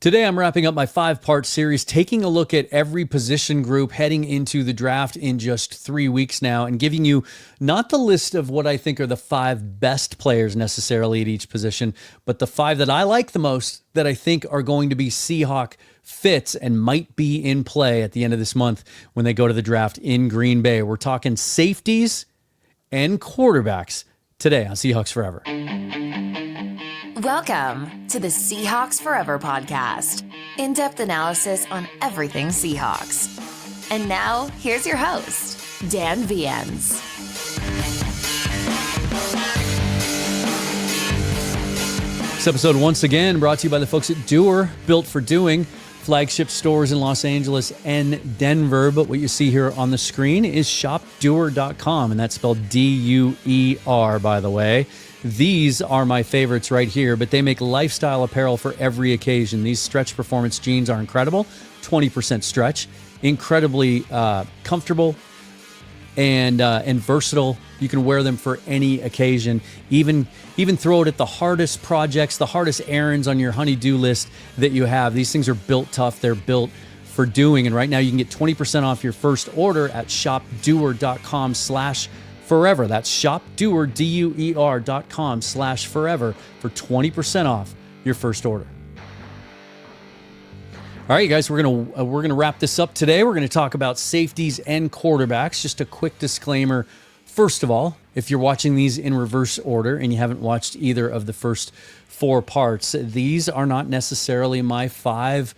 Today, I'm wrapping up my 5-part series, taking a look at every position group heading into the draft in just 3 weeks now, and giving you not the list of what I think are the 5 best players necessarily at each position, but the 5 that I like the most that I think are going to be Seahawk fits and might be in play at the end of this month when they go to the draft in Green Bay. We're talking safeties and quarterbacks today on Seahawks Forever. Welcome to the Seahawks Forever podcast. In-depth analysis on everything Seahawks. And now, here's your host, Dan Viens. This episode, once again, brought to you by the folks at Doer, built for doing. Flagship stores in Los Angeles and Denver. But what you see here on the screen is shopdoer.com, and that's spelled D-U-E-R, by the way. These are my favorites right here, but they make lifestyle apparel for every occasion. These stretch performance jeans are incredible, 20% stretch, incredibly comfortable and versatile. You can wear them for any occasion, even throw it at the hardest projects, the hardest errands on your honey-do list that you have. These things are built tough. They're built for doing. And right now you can get 20% off your first order at shopdoer.com/forever. That's shopdoer, DUER.com/forever for 20% off your first order. All right, you guys, we're gonna wrap this up today. We're gonna talk about safeties and quarterbacks. Just a quick disclaimer. First of all, if you're watching these in reverse order and you haven't watched either of the first 4 parts, these are not necessarily my 5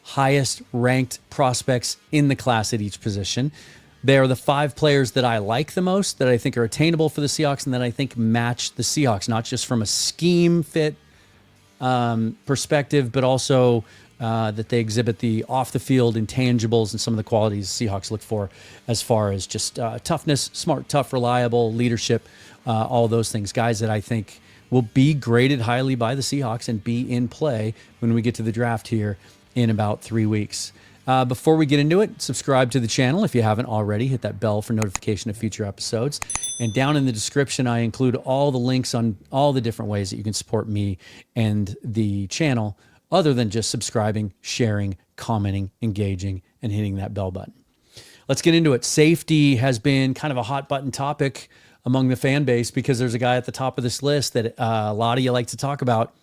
highest ranked prospects in the class at each position. They are the 5 players that I like the most, that I think are attainable for the Seahawks, and that I think match the Seahawks, not just from a scheme fit perspective, but also that they exhibit the off-the-field intangibles and some of the qualities Seahawks look for as far as just toughness, smart, tough, reliable, leadership, all those things. Guys that I think will be graded highly by the Seahawks and be in play when we get to the draft here in about 3 weeks. Before we get into it, subscribe to the channel if you haven't already. Hit that bell for notification of future episodes. And down in the description, I include all the links on all the different ways that you can support me and the channel, other than just subscribing, sharing, commenting, engaging, and hitting that bell button. Let's get into it. Safety has been kind of a hot button topic among the fan base because there's a guy at the top of this list that a lot of you like to talk about,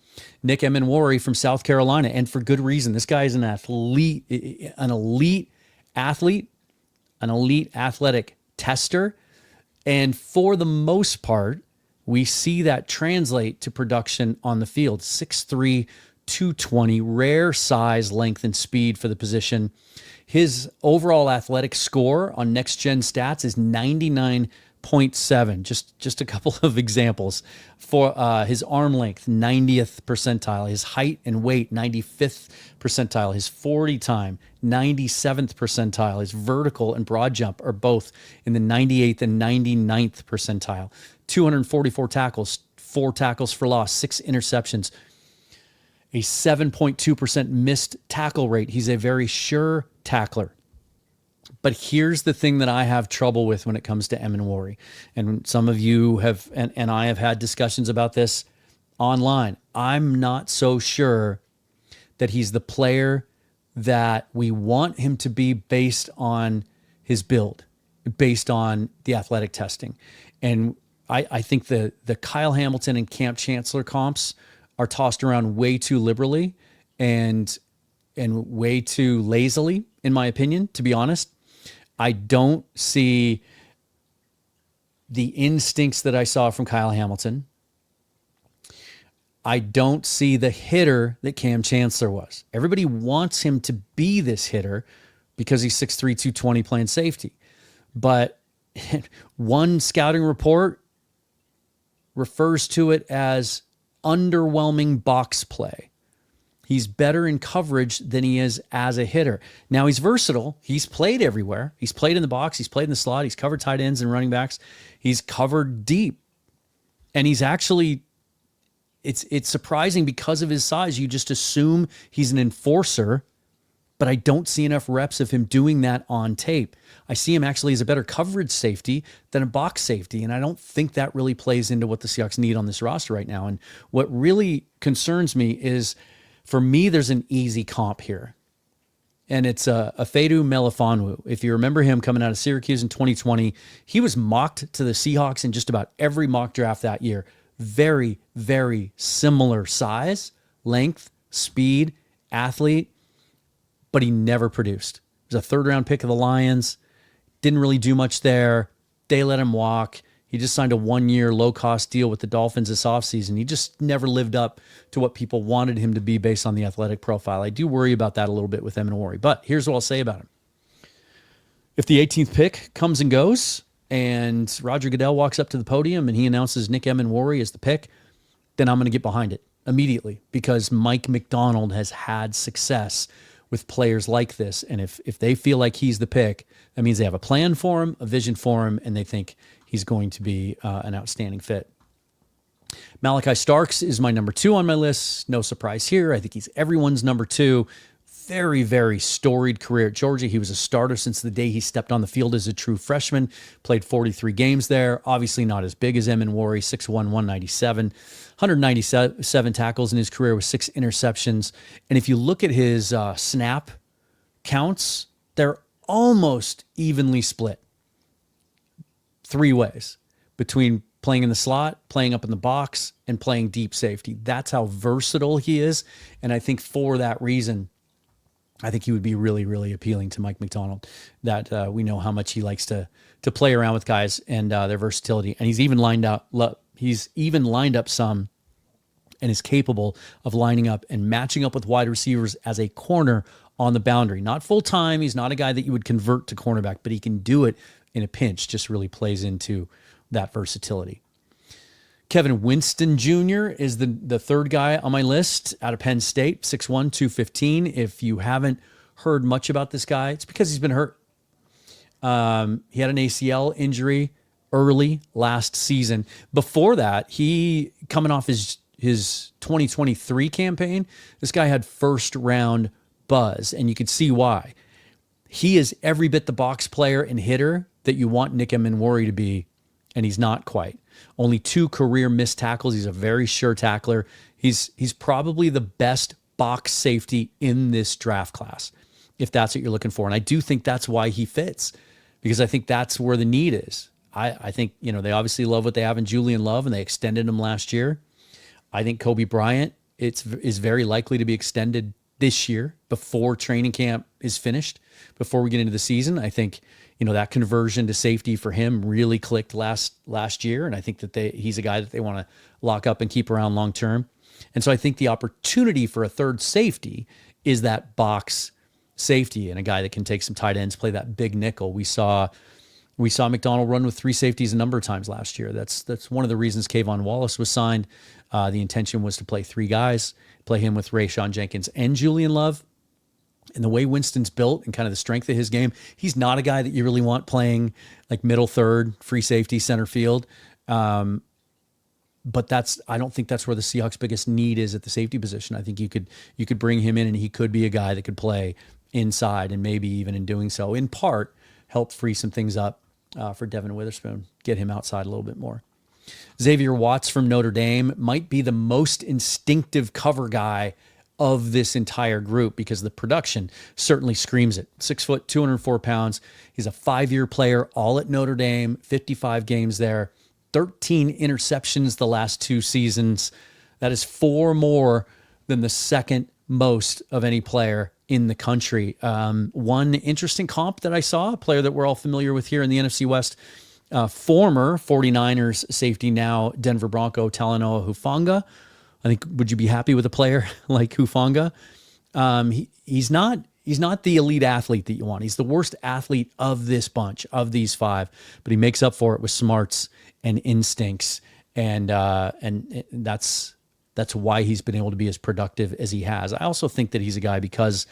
Nick Emmanwori from South Carolina, and for good reason. This guy is an elite athlete, an elite athletic tester, and for the most part, we see that translate to production on the field. 6'3", 220, rare size, length, and speed for the position. His overall athletic score on Next Gen Stats is 99.7. Just a couple of examples. For his arm length, 90th percentile. His height and weight, 95th percentile. His 40 time, 97th percentile. His vertical and broad jump are both in the 98th and 99th percentile. 244 tackles, 4 tackles for loss, 6 interceptions, a 7.2% missed tackle rate. He's a very sure tackler. But here's the thing that I have trouble with when it comes to Emmanwori. And some of you have, and I have had discussions about this online. I'm not so sure that he's the player that we want him to be based on his build, based on the athletic testing. And I think the Kyle Hamilton and Camp Chancellor comps are tossed around way too liberally and way too lazily, in my opinion, to be honest. I don't see the instincts that I saw from Kyle Hamilton. I don't see the hitter that Cam Chancellor was. Everybody wants him to be this hitter because he's 6'3", 220 playing safety. But one scouting report refers to it as underwhelming box play. He's better in coverage than he is as a hitter. Now, he's versatile. He's played everywhere. He's played in the box. He's played in the slot. He's covered tight ends and running backs. He's covered deep. And he's actually, it's surprising because of his size. You just assume he's an enforcer, but I don't see enough reps of him doing that on tape. I see him actually as a better coverage safety than a box safety, and I don't think that really plays into what the Seahawks need on this roster right now. And what really concerns me is For me, there's an easy comp here. And it's Afedu Melifonwu. If you remember him coming out of Syracuse in 2020, he was mocked to the Seahawks in just about every mock draft that year. Very, very similar size, length, speed, athlete, but he never produced. He was a third-round pick of the Lions. Didn't really do much there. They let him walk. He just signed a 1-year low-cost deal with the Dolphins this offseason. He just never lived up to what people wanted him to be based on the athletic profile. I do worry about that a little bit with Emenwari. But here's what I'll say about him. If the 18th pick comes and goes and Roger Goodell walks up to the podium and he announces Nick Emenwari as the pick, then I'm going to get behind it immediately because Mike Macdonald has had success with players like this. And if they feel like he's the pick, that means they have a plan for him, a vision for him, and they think he's going to be an outstanding fit. Malachi Starks is my number 2 on my list. No surprise here. I think he's everyone's number 2. Very, very storied career at Georgia. He was a starter since the day he stepped on the field as a true freshman. Played 43 games there. Obviously not as big as Emenwari, 6'1", 197. 197 tackles in his career with 6 interceptions. And if you look at his snap counts, they're almost evenly split 3 ways between playing in the slot, playing up in the box, and playing deep safety. That's how versatile he is. And I think for that reason, I think he would be really, really appealing to Mike Macdonald. That we know how much he likes to play around with guys and their versatility. And he's even lined up some and is capable of lining up and matching up with wide receivers as a corner on the boundary. Not full time. He's not a guy that you would convert to cornerback, but he can do it in a pinch. Just really plays into that versatility. Kevin Winston Jr. is the third guy on my list out of Penn State, 6'1", 215. If you haven't heard much about this guy, it's because he's been hurt. He had an ACL injury early last season. Before that, he coming off his 2023 campaign, this guy had first round buzz, and you could see why. He is every bit the box player and hitter that you want Nick Emenwari to be, and he's not quite. Only 2 career missed tackles. He's a very sure tackler. He's probably the best box safety in this draft class, if that's what you're looking for. And I do think that's why he fits, because I think that's where the need is. I think, they obviously love what they have in Julian Love, and they extended him last year. I think Kobe Bryant is very likely to be extended this year before training camp is finished, before we get into the season. I think, that conversion to safety for him really clicked last year. And I think that he's a guy that they want to lock up and keep around long term. And so I think the opportunity for a third safety is that box safety and a guy that can take some tight ends, play that big nickel. We saw Macdonald run with 3 safeties a number of times last year. That's one of the reasons Kayvon Wallace was signed. The intention was to play 3 guys, play him with Rayshawn Jenkins and Julian Love. And the way Winston's built and kind of the strength of his game, he's not a guy that you really want playing like middle third, free safety, center field. But I don't think that's where the Seahawks' biggest need is at the safety position. I think you could bring him in and he could be a guy that could play inside and maybe even in doing so, in part, help free some things up for Devin Witherspoon, get him outside a little bit more. Xavier Watts from Notre Dame might be the most instinctive cover guy of this entire group because the production certainly screams it. 6 foot, 204 pounds. He's a 5-year player, all at Notre Dame, 55 games there, 13 interceptions the last 2 seasons. That is 4 more than the second most of any player in the country. One interesting comp that I saw, a player that we're all familiar with here in the NFC West, former 49ers safety, now Denver Bronco, Talanoa Hufanga. I think, would you be happy with a player like Hufanga? He's not the elite athlete that you want. He's the worst athlete of this bunch, of these 5, but he makes up for it with smarts and instincts. And that's why he's been able to be as productive as he has. I also think that he's a guy, because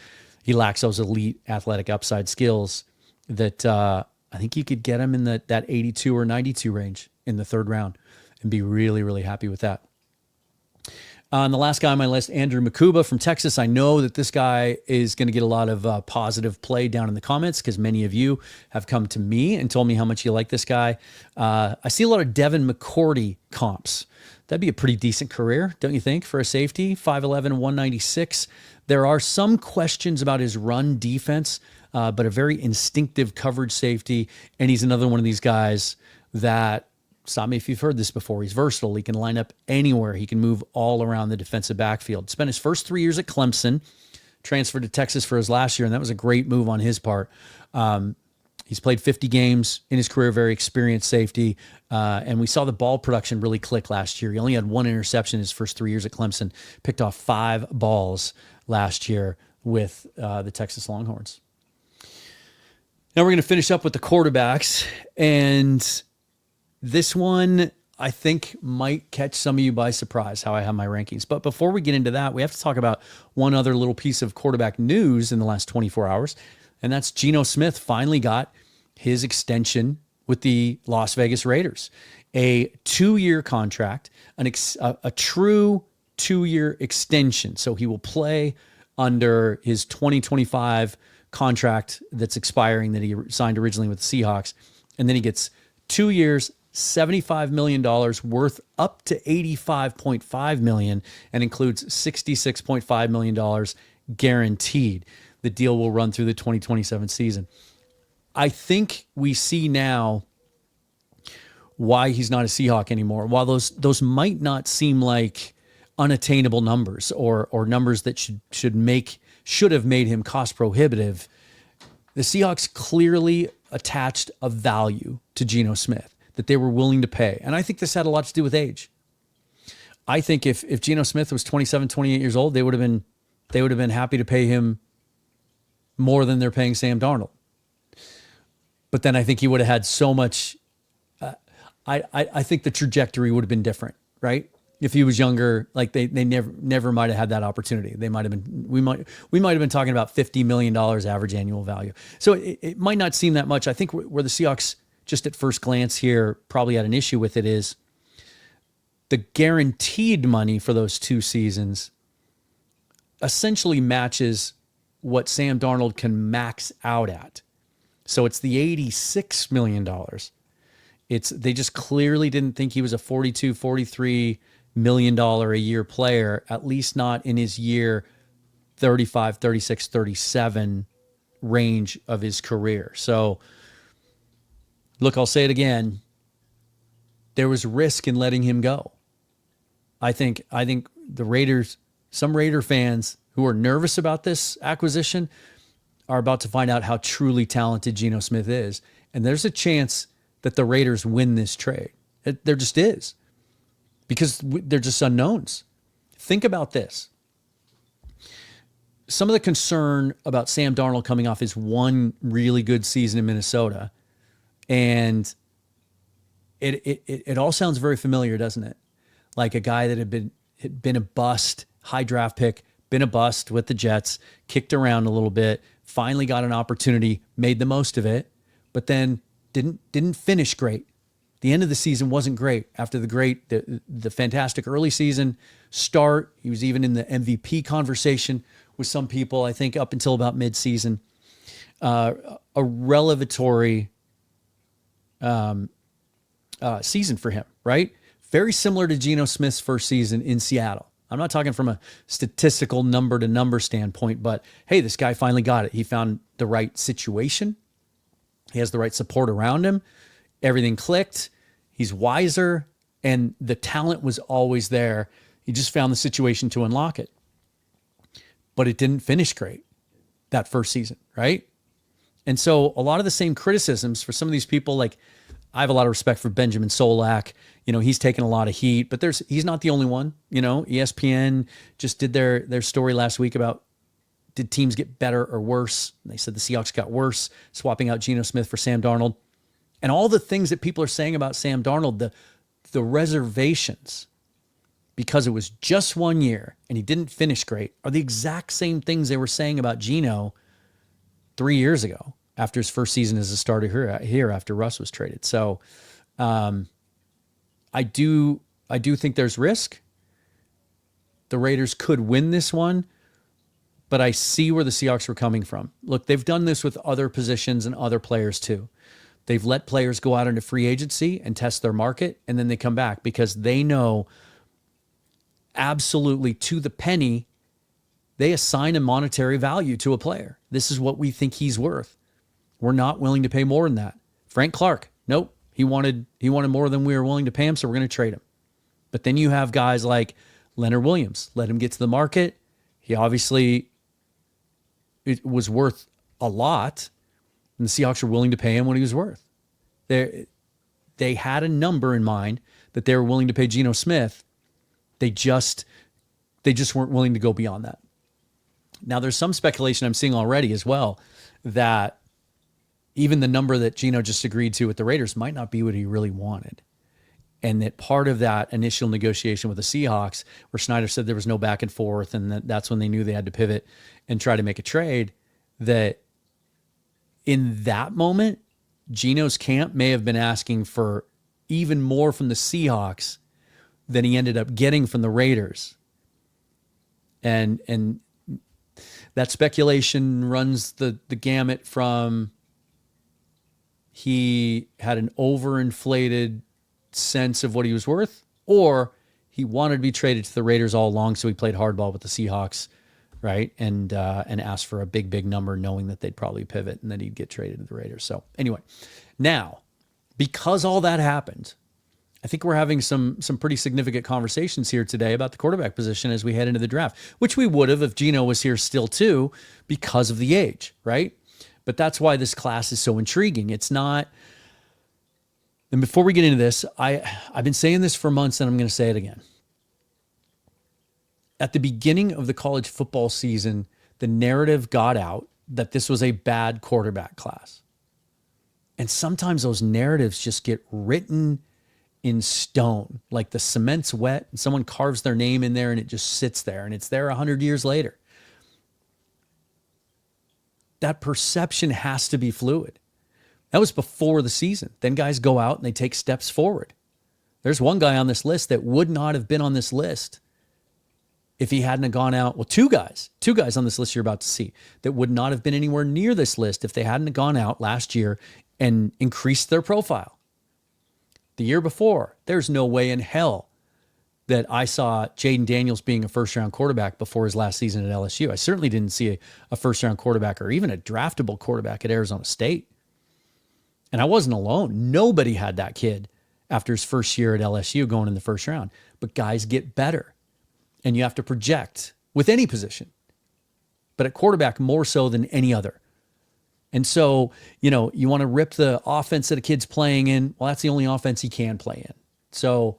he lacks those elite athletic upside skills, that I think you could get him in that 82 or 92 range in the 3rd round and be really, really happy with that. And the last guy on my list, Andrew Makuba from Texas. I know that this guy is going to get a lot of positive play down in the comments because many of you have come to me and told me how much you like this guy. I see a lot of Devin McCourty comps That'd be a pretty decent career, don't you think, for a safety? 5'11", 196. There are some questions about his run defense, but a very instinctive coverage safety. And he's another one of these guys that, stop me if you've heard this before, he's versatile. He can line up anywhere. He can move all around the defensive backfield. Spent his first 3 years at Clemson, transferred to Texas for his last year, and that was a great move on his part. He's played 50 games in his career, very experienced safety. And we saw the ball production really click last year. He only had 1 interception in his first 3 years at Clemson, picked off 5 balls last year with the Texas Longhorns. Now we're going to finish up with the quarterbacks. And this one, I think, might catch some of you by surprise, how I have my rankings. But before we get into that, we have to talk about one other little piece of quarterback news in the last 24 hours. And that's Geno Smith finally got his extension with the Las Vegas Raiders. A 2-year contract, a true 2-year extension. So he will play under his 2025 contract that's expiring that he signed originally with the Seahawks. And then he gets 2 years, $75 million worth up to $85.5 million and includes $66.5 million guaranteed. The deal will run through the 2027 season. I think we see now why he's not a Seahawk anymore. While those might not seem like unattainable numbers or numbers that should have made him cost prohibitive, the Seahawks clearly attached a value to Geno Smith that they were willing to pay. And I think this had a lot to do with age. I think if Geno Smith was 27, 28 years old, they would have been happy to pay him more than they're paying Sam Darnold. But then I think he would have had so much. I think the trajectory would have been different, right? If he was younger, like they never might have had that opportunity. They might have been. We might have been talking about $50 million average annual value. So it might not seem that much. I think where the Seahawks, just at first glance here, probably had an issue with it is the guaranteed money for those 2 seasons essentially matches what Sam Darnold can max out at. So it's the $86 million. They just clearly didn't think he was a $42, $43 million a year player, at least not in his year 35, 36, 37 range of his career. So look, I'll say it again. There was risk in letting him go. I think the Raiders, some Raider fans who are nervous about this acquisition are about to find out how truly talented Geno Smith is. And there's a chance that the Raiders win this trade. There just is. Because they're just unknowns. Think about this. Some of the concern about Sam Darnold coming off his 1 really good season in Minnesota, and it all sounds very familiar, doesn't it? Like a guy that had been a bust, high draft pick, been a bust with the Jets, kicked around a little bit, finally got an opportunity, made the most of it, but then didn't finish great. The end of the season wasn't great. After the fantastic early season start, he was even in the MVP conversation with some people, I think up until about mid-season. A revelatory season for him, right? Very similar to Geno Smith's first season in Seattle. I'm not talking from a statistical number-to-number standpoint, but hey, this guy finally got it. He found the right situation. He has the right support around him. Everything clicked. He's wiser, and the talent was always there. He just found the situation to unlock it. But it didn't finish great that first season, right? And so a lot of the same criticisms for some of these people, like I have a lot of respect for Benjamin Solak. You know, he's taken a lot of heat, but he's not the only one. You know, ESPN just did their story last week about did teams get better or worse? And they said the Seahawks got worse, swapping out Geno Smith for Sam Darnold. And all the things that people are saying about Sam Darnold, the reservations, because it was just 1 year and he didn't finish great, are the exact same things they were saying about Geno 3 years ago after his first season as a starter here after Russ was traded. So I do think there's risk. The Raiders could win this one, but I see where the Seahawks were coming from. Look, they've done this with other positions and other players too. They've let players go out into free agency and test their market, and then they come back because they know absolutely to the penny, they assign a monetary value to a player. This is what we think he's worth. We're not willing to pay more than that. Frank Clark, nope. He wanted more than we were willing to pay him, so we're going to trade him. But then you have guys like Leonard Williams. Let him get to the market. He obviously it was worth a lot, and the Seahawks were willing to pay him what he was worth. They had a number in mind that they were willing to pay Geno Smith. They just weren't willing to go beyond that. Now, there's some speculation I'm seeing already as well that even the number that Geno just agreed to with the Raiders might not be what he really wanted. And that part of that initial negotiation with the Seahawks, where Schneider said there was no back and forth, and that's when they knew they had to pivot and try to make a trade, that in that moment, Geno's camp may have been asking for even more from the Seahawks than he ended up getting from the Raiders. And that speculation runs the gamut from he had an overinflated sense of what he was worth, or he wanted to be traded to the Raiders all along, so he played hardball with the Seahawks, right? And asked for a big number, knowing that they'd probably pivot and that he'd get traded to the Raiders. So anyway, now, because all that happened, I think we're having some pretty significant conversations here today about the quarterback position as we head into the draft, which we would have if Geno was here still too, because of the age, right? But that's why this class is so intriguing. It's not. And before we get into this, I've been saying this for months, and I'm going to say it again. At the beginning of the college football season, the narrative got out that this was a bad quarterback class. And sometimes those narratives just get written in stone, like the cement's wet and someone carves their name in there and it just sits there and it's there 100 years later. That perception has to be fluid. That was before the season. Then guys go out and they take steps forward. There's one guy on this list that would not have been on this list if he hadn't have gone out. Well, two guys on this list you're about to see that would not have been anywhere near this list if they hadn't have gone out last year and increased their profile. The year before, there's no way in hell that I saw Jaden Daniels being a first-round quarterback before his last season at LSU. I certainly didn't see a first-round quarterback or even a draftable quarterback at Arizona State. And I wasn't alone. Nobody had that kid after his first year at LSU going in the first round. But guys get better. And you have to project with any position. But at quarterback more so than any other. And so, you want to rip the offense that a kid's playing in. Well, that's the only offense he can play in. So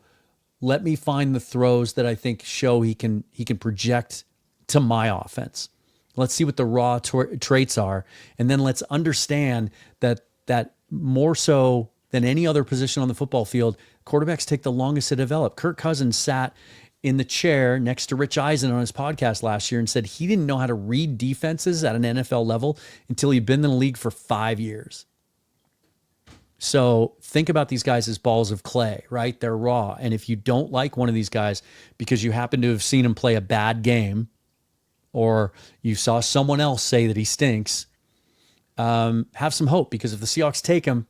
let me find the throws that I think show he can project to my offense. Let's see what the raw traits are. And then let's understand that more so than any other position on the football field, quarterbacks take the longest to develop. Kirk Cousins sat in the chair next to Rich Eisen on his podcast last year and said he didn't know how to read defenses at an NFL level until he'd been in the league for 5 years. So think about these guys as balls of clay, right? They're raw. And if you don't like one of these guys because you happen to have seen him play a bad game or you saw someone else say that he stinks, have some hope, because if the Seahawks take him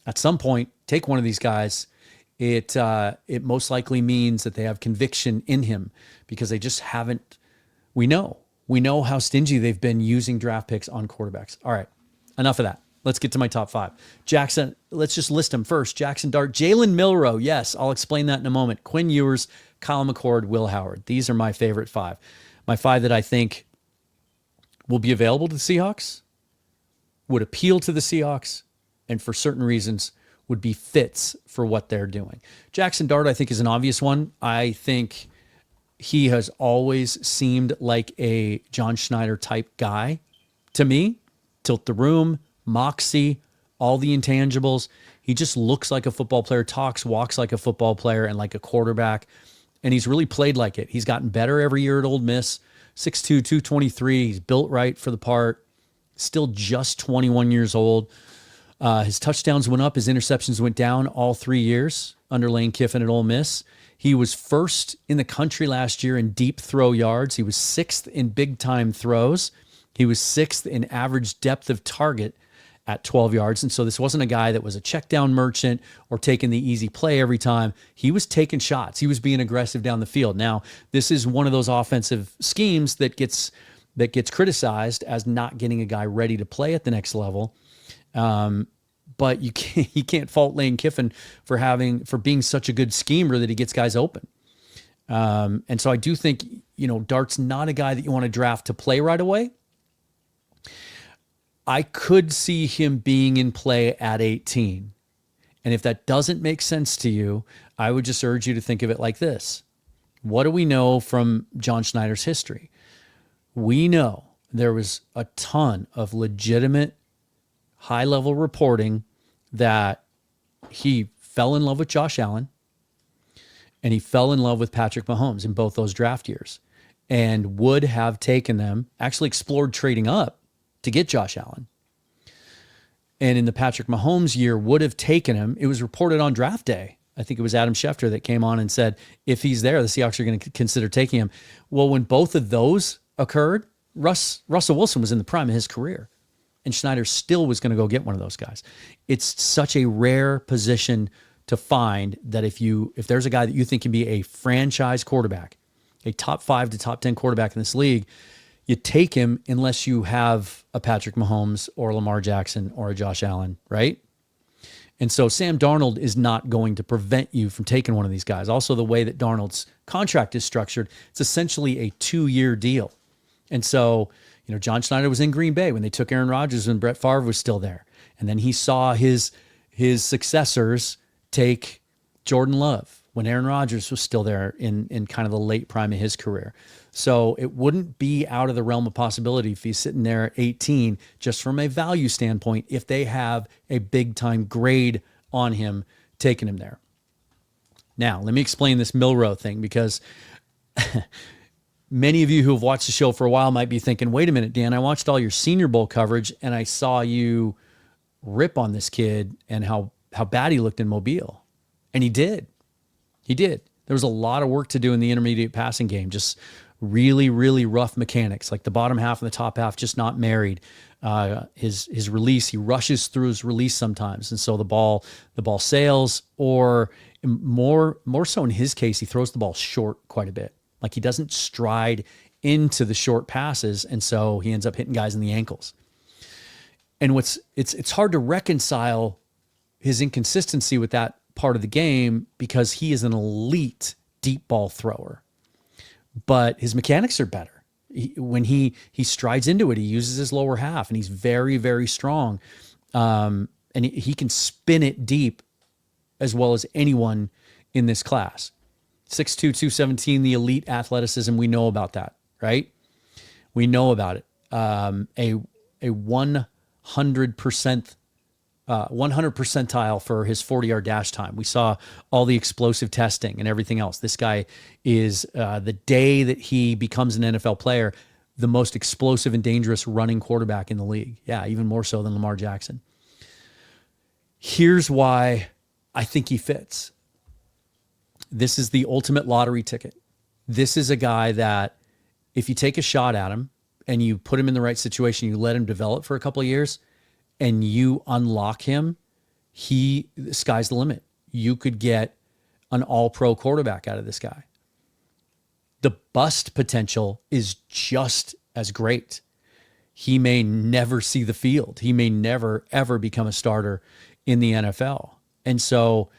at some point, take one of these guys, it most likely means that they have conviction in him, because they just haven't. We know how stingy they've been using draft picks on quarterbacks. All right, enough of that. Let's get to my top five. Jackson, let's just list them first. Jackson Dart, Jalen Milroe. Yes, I'll explain that in a moment. Quinn Ewers, Kyle McCord, Will Howard. These are my favorite five. My five that I think will be available to the Seahawks, would appeal to the Seahawks, and for certain reasons would be fits for what they're doing. Jackson Dart, I think, is an obvious one. I think he has always seemed like a John Schneider type guy to me. Tilt the room, moxie, all the intangibles. He just looks like a football player, talks, walks like a football player and like a quarterback. And he's really played like it. He's gotten better every year at Ole Miss. 6'2", 223. He's built right for the part. Still just 21 years old. His touchdowns went up. His interceptions went down all 3 years under Lane Kiffin at Ole Miss. He was first in the country last year in deep throw yards. He was sixth in big-time throws. He was sixth in average depth of target. at 12 yards. And so this wasn't a guy that was a check down merchant or taking the easy play every time. He was taking shots. He was being aggressive down the field. Now, this is one of those offensive schemes that gets criticized as not getting a guy ready to play at the next level. But you can't fault Lane Kiffin for being such a good schemer that he gets guys open. And so I do think, Dart's not a guy that you want to draft to play right away. I could see him being in play at 18. And if that doesn't make sense to you, I would just urge you to think of it like this. What do we know from John Schneider's history? We know there was a ton of legitimate high-level reporting that he fell in love with Josh Allen and he fell in love with Patrick Mahomes in both those draft years and would have taken them, actually explored trading up to get Josh Allen. And in the Patrick Mahomes year would have taken him. It was reported on draft day. I think it was Adam Schefter that came on and said, if he's there, the Seahawks are going to consider taking him. Well, when both of those occurred, Russell Wilson was in the prime of his career, and Schneider still was going to go get one of those guys. It's such a rare position to find that if there's a guy that you think can be a franchise quarterback, a top 5 to top 10 quarterback in this league, you take him unless you have a Patrick Mahomes or a Lamar Jackson or a Josh Allen, right? And so Sam Darnold is not going to prevent you from taking one of these guys. Also, the way that Darnold's contract is structured, it's essentially a 2-year deal. And so, John Schneider was in Green Bay when they took Aaron Rodgers when Brett Favre was still there. And then he saw his successors take Jordan Love when Aaron Rodgers was still there in kind of the late prime of his career. So it wouldn't be out of the realm of possibility if he's sitting there at 18, just from a value standpoint, if they have a big time grade on him, taking him there. Now, let me explain this Milroe thing, because many of you who have watched the show for a while might be thinking, wait a minute, Dan, I watched all your Senior Bowl coverage and I saw you rip on this kid and how bad he looked in Mobile. And he did. There was a lot of work to do in the intermediate passing game, just really, really rough mechanics, like the bottom half and the top half just not married. His release, he rushes through his release sometimes, and so the ball sails, or more so in his case, he throws the ball short quite a bit. Like he doesn't stride into the short passes, and so he ends up hitting guys in the ankles. And it's hard to reconcile his inconsistency with that part of the game, because he is an elite deep ball thrower, but his mechanics are better. When he strides into it, he uses his lower half, and he's very, very strong. And he can spin it deep as well as anyone in this class. 6'2", 217, the elite athleticism, we know about that, right? We know about it. A 100% 100 percentile for his 40-yard dash time. We saw all the explosive testing and everything else. This guy is, the day that he becomes an NFL player, the most explosive and dangerous running quarterback in the league. Yeah, even more so than Lamar Jackson. Here's why I think he fits. This is the ultimate lottery ticket. This is a guy that if you take a shot at him and you put him in the right situation, you let him develop for a couple of years, and you unlock him, the sky's the limit. You could get an all-pro quarterback out of this guy. The bust potential is just as great. He may never see the field. He may never, ever become a starter in the NFL. And so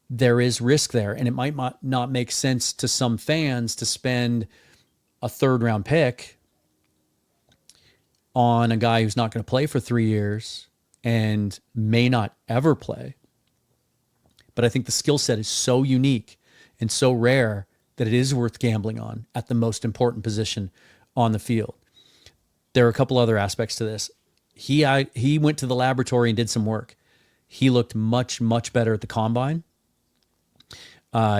there is risk there, and it might not make sense to some fans to spend a 3rd-round pick on a guy who's not going to play for 3 years and may not ever play. But I think the skill set is so unique and so rare that it is worth gambling on at the most important position on the field. There are a couple other aspects to this. He went to the laboratory and did some work. He looked much, much better at the combine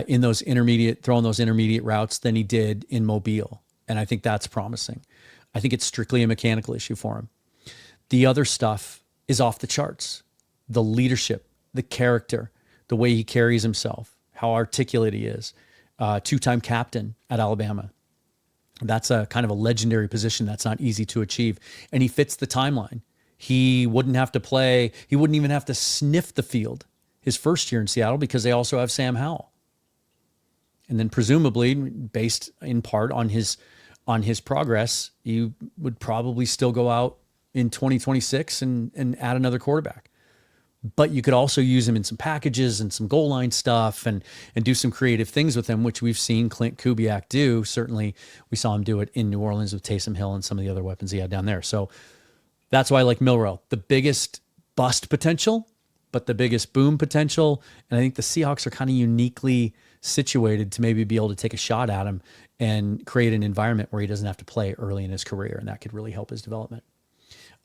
in those throwing those intermediate routes than he did in Mobile. And I think that's promising. I think it's strictly a mechanical issue for him. The other stuff is off the charts. The leadership, the character, the way he carries himself, how articulate he is. 2-time captain at Alabama. That's a kind of a legendary position that's not easy to achieve. And he fits the timeline. He wouldn't have to play. He wouldn't even have to sniff the field his first year in Seattle because they also have Sam Howell. And then presumably, based in part on his progress, you would probably still go out in 2026 and add another quarterback. But you could also use him in some packages and some goal line stuff and do some creative things with him, which we've seen Clint Kubiak do. Certainly, we saw him do it in New Orleans with Taysom Hill and some of the other weapons he had down there. So that's why I like Milroe. The biggest bust potential, but the biggest boom potential. And I think the Seahawks are kind of uniquely situated to maybe be able to take a shot at him and create an environment where he doesn't have to play early in his career. And that could really help his development.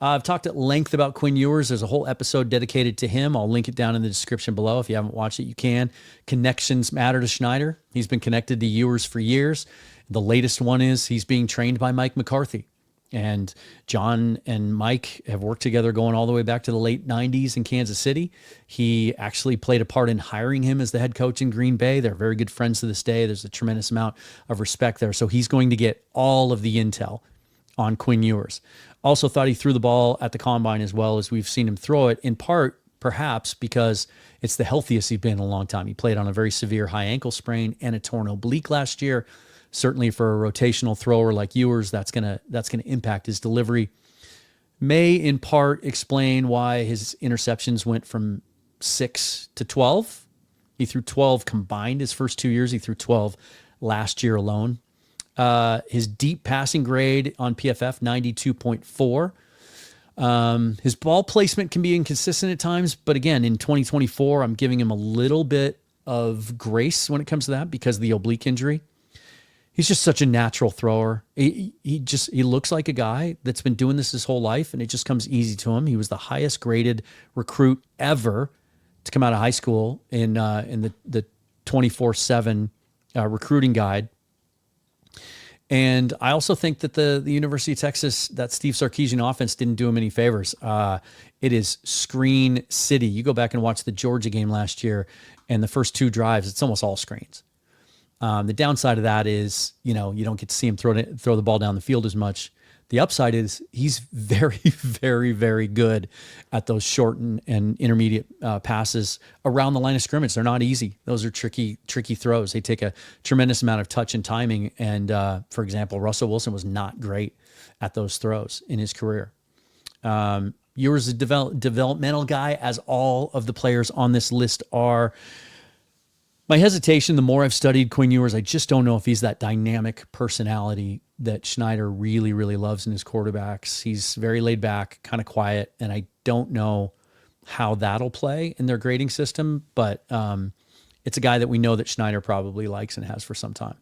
I've talked at length about Quinn Ewers. There's a whole episode dedicated to him. I'll link it down in the description below. If you haven't watched it, you can. Connections matter to Schneider. He's been connected to Ewers for years. The latest one is he's being trained by Mike McCarthy. And John and Mike have worked together going all the way back to the late 90s in Kansas City. He actually played a part in hiring him as the head coach in Green Bay. They're very good friends to this day. There's a tremendous amount of respect there. So he's going to get all of the intel on Quinn Ewers. Also thought he threw the ball at the combine as well as we've seen him throw it, in part, perhaps, because it's the healthiest he's been in a long time. He played on a very severe high ankle sprain and a torn oblique last year. Certainly for a rotational thrower like Ewers, that's gonna impact his delivery. May, in part, explain why his interceptions went from 6 to 12. He threw 12 combined his first 2 years. He threw 12 last year alone. His deep passing grade on PFF, 92.4. His ball placement can be inconsistent at times, but again, in 2024, I'm giving him a little bit of grace when it comes to that because of the oblique injury. He's just such a natural thrower. He looks like a guy that's been doing this his whole life, and it just comes easy to him. He was the highest graded recruit ever to come out of high school in the 24/7 recruiting guide. And I also think that the University of Texas, that Steve Sarkisian offense didn't do him any favors. It is screen city. You go back and watch the Georgia game last year, and the first 2 drives, it's almost all screens. The downside of that is, you don't get to see him throw the ball down the field as much. The upside is he's very, very, very good at those short and intermediate passes around the line of scrimmage. They're not easy. Those are tricky throws. They take a tremendous amount of touch and timing. And for example, Russell Wilson was not great at those throws in his career. Ewers is a developmental guy, as all of the players on this list are. My hesitation, the more I've studied Quinn Ewers, I just don't know if he's that dynamic personality that Schneider really, really loves in his quarterbacks. He's very laid back, kind of quiet, and I don't know how that'll play in their grading system, but it's a guy that we know that Schneider probably likes and has for some time.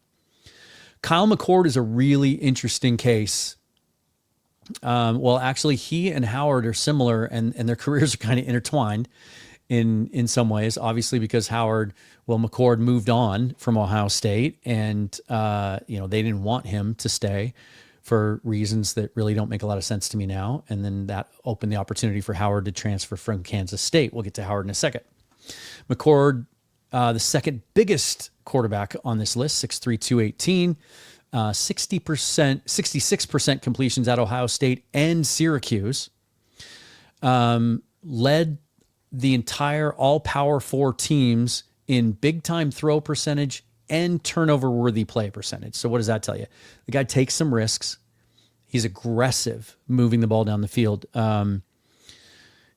Kyle McCord is a really interesting case. Well, actually, he and Howard are similar, and their careers are kind of intertwined in some ways, obviously, because McCord moved on from Ohio State, and they didn't want him to stay for reasons that really don't make a lot of sense to me now. And then that opened the opportunity for Howard to transfer from Kansas State. We'll get to Howard in a second. McCord, the second biggest quarterback on this list, 6'3", 218, 66% completions at Ohio State and Syracuse. Led the entire all Power 4 teams in big time throw percentage and turnover worthy play percentage. So what does that tell you? The guy takes some risks. He's aggressive moving the ball down the field. When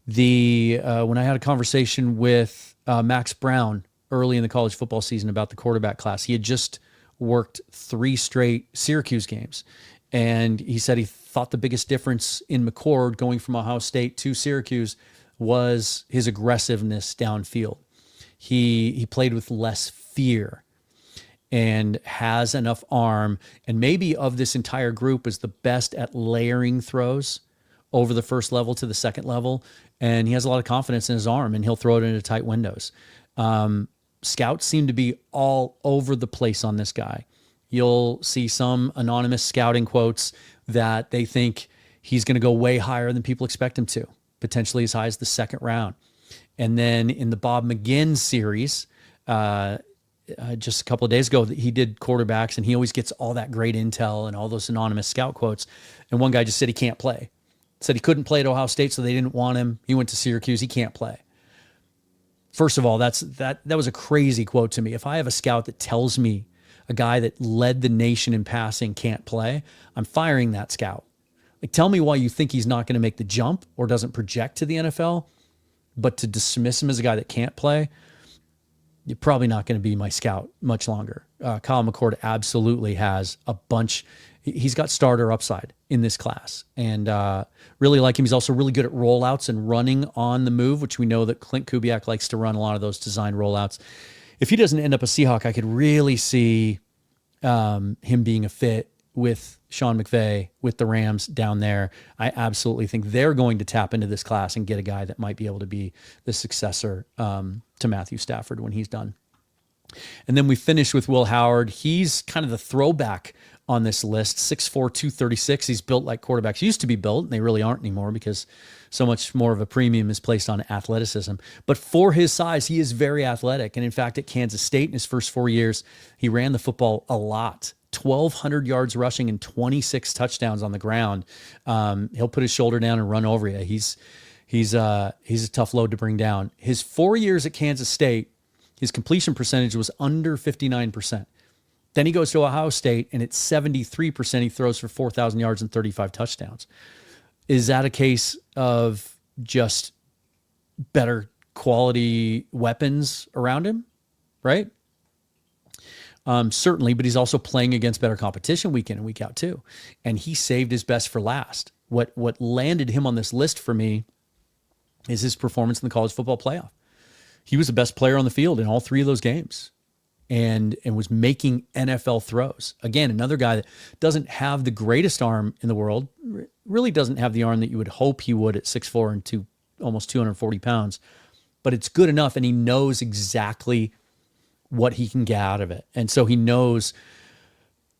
I had a conversation with Max Brown early in the college football season about the quarterback class, he had just worked 3 straight Syracuse games. And he said he thought the biggest difference in McCord going from Ohio State to Syracuse was his aggressiveness downfield. He played with less fear and has enough arm, and maybe of this entire group is the best at layering throws over the first level to the second level. And he has a lot of confidence in his arm, and he'll throw it into tight windows. Scouts seem to be all over the place on this guy. You'll see some anonymous scouting quotes that they think he's going to go way higher than people expect him to, potentially as high as the second round. And then in the Bob McGinn series, just a couple of days ago, he did quarterbacks, and he always gets all that great intel and all those anonymous scout quotes. And one guy just said he can't play. Said he couldn't play at Ohio State, so they didn't want him. He went to Syracuse. He can't play. First of all, that was a crazy quote to me. If I have a scout that tells me a guy that led the nation in passing can't play, I'm firing that scout. Like, tell me why you think he's not going to make the jump or doesn't project to the NFL, but to dismiss him as a guy that can't play, you're probably not going to be my scout much longer. Kyle McCord absolutely has a bunch. He's got starter upside in this class, and really like him. He's also really good at rollouts and running on the move, which we know that Clint Kubiak likes to run a lot of those design rollouts. If he doesn't end up a Seahawk, I could really see him being a fit with Sean McVay, with the Rams down there. I absolutely think they're going to tap into this class and get a guy that might be able to be the successor to Matthew Stafford when he's done. And then we finish with Will Howard. He's kind of the throwback on this list, 6'4", 236. He's built like quarterbacks used to be built, and they really aren't anymore because so much more of a premium is placed on athleticism. But for his size, he is very athletic. And in fact, at Kansas State in his first 4 years, he ran the football a lot. 1,200 yards rushing and 26 touchdowns on the ground. He'll put his shoulder down and run over you. He's a tough load to bring down. His 4 years at Kansas State, his completion percentage was under 59%. Then he goes to Ohio State, and it's 73%. He throws for 4,000 yards and 35 touchdowns. Is that a case of just better quality weapons around him? Right? Certainly, but he's also playing against better competition week in and week out too. And he saved his best for last. What landed him on this list for me is his performance in the college football playoff. He was the best player on the field in all three of those games and was making NFL throws. Again, another guy that doesn't have the greatest arm in the world, really doesn't have the arm that you would hope he would at 6'4" and almost 240 pounds, but it's good enough, and he knows exactly what he can get out of it. And so he knows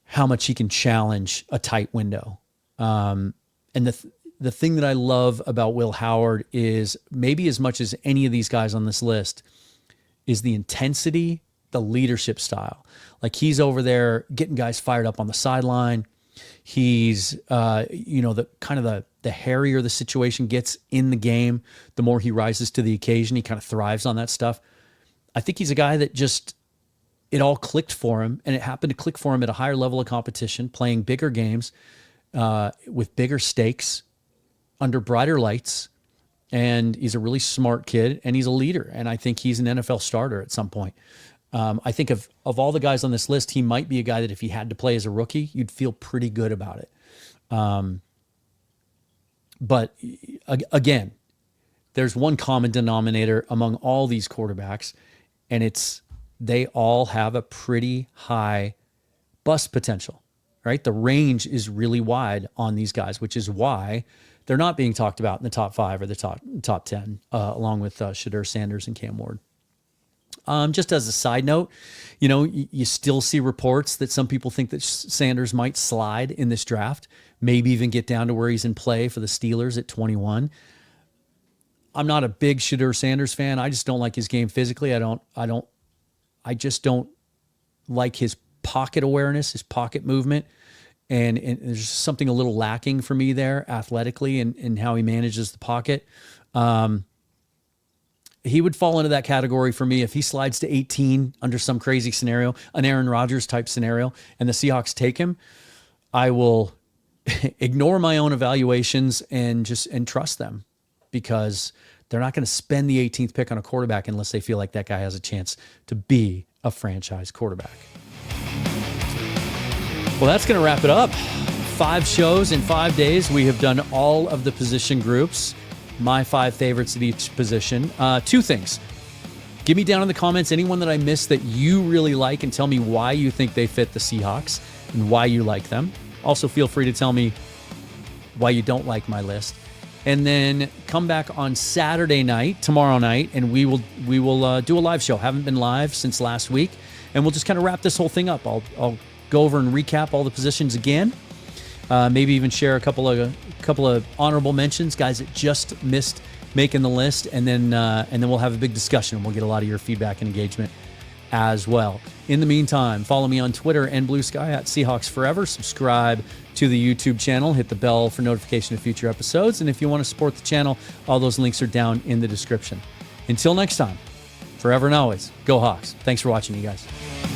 how much he can challenge a tight window. And the thing that I love about Will Howard is, maybe as much as any of these guys on this list, is the intensity, the leadership style. Like, he's over there getting guys fired up on the sideline. He's, the hairier the situation gets in the game, the more he rises to the occasion. He kind of thrives on that stuff. I think he's a guy that just, it all clicked for him, and it happened to click for him at a higher level of competition, playing bigger games with bigger stakes under brighter lights. And he's a really smart kid, and he's a leader. And I think he's an NFL starter at some point. I think of all the guys on this list, he might be a guy that if he had to play as a rookie, you'd feel pretty good about it. But again, there's one common denominator among all these quarterbacks, and it's they all have a pretty high bust potential, right? The range is really wide on these guys, which is why they're not being talked about in the top 5 or the top 10, along with Shedeur Sanders and Cam Ward. Just as a side note, you still see reports that some people think that Sanders might slide in this draft, maybe even get down to where he's in play for the Steelers at 21. I'm not a big Shedeur Sanders fan. I just don't like his game physically. I just don't like his pocket awareness, his pocket movement. And there's just something a little lacking for me there athletically and how he manages the pocket. He would fall into that category for me if he slides to 18 under some crazy scenario, an Aaron Rodgers type scenario, and the Seahawks take him. I will ignore my own evaluations and trust them, because they're not going to spend the 18th pick on a quarterback unless they feel like that guy has a chance to be a franchise quarterback. Well, that's going to wrap it up. 5 shows in 5 days. We have done all of the position groups, my 5 favorites at each position. 2 things. Give me down in the comments anyone that I missed that you really like, and tell me why you think they fit the Seahawks and why you like them. Also, feel free to tell me why you don't like my list. And then come back on Saturday night, tomorrow night, and we will do a live show. Haven't been live since last week, and we'll just kind of wrap this whole thing up. I'll go over and recap all the positions again. Maybe even share a couple of honorable mentions, guys that just missed making the list, and then we'll have a big discussion, and we'll get a lot of your feedback and engagement as well. In the meantime, follow me on Twitter and Blue Sky at Seahawks Forever. Subscribe to the YouTube channel. Hit the bell for notification of future episodes. And if you want to support the channel, all those links are down in the description. Until next time, forever and always, go Hawks. Thanks for watching, you guys.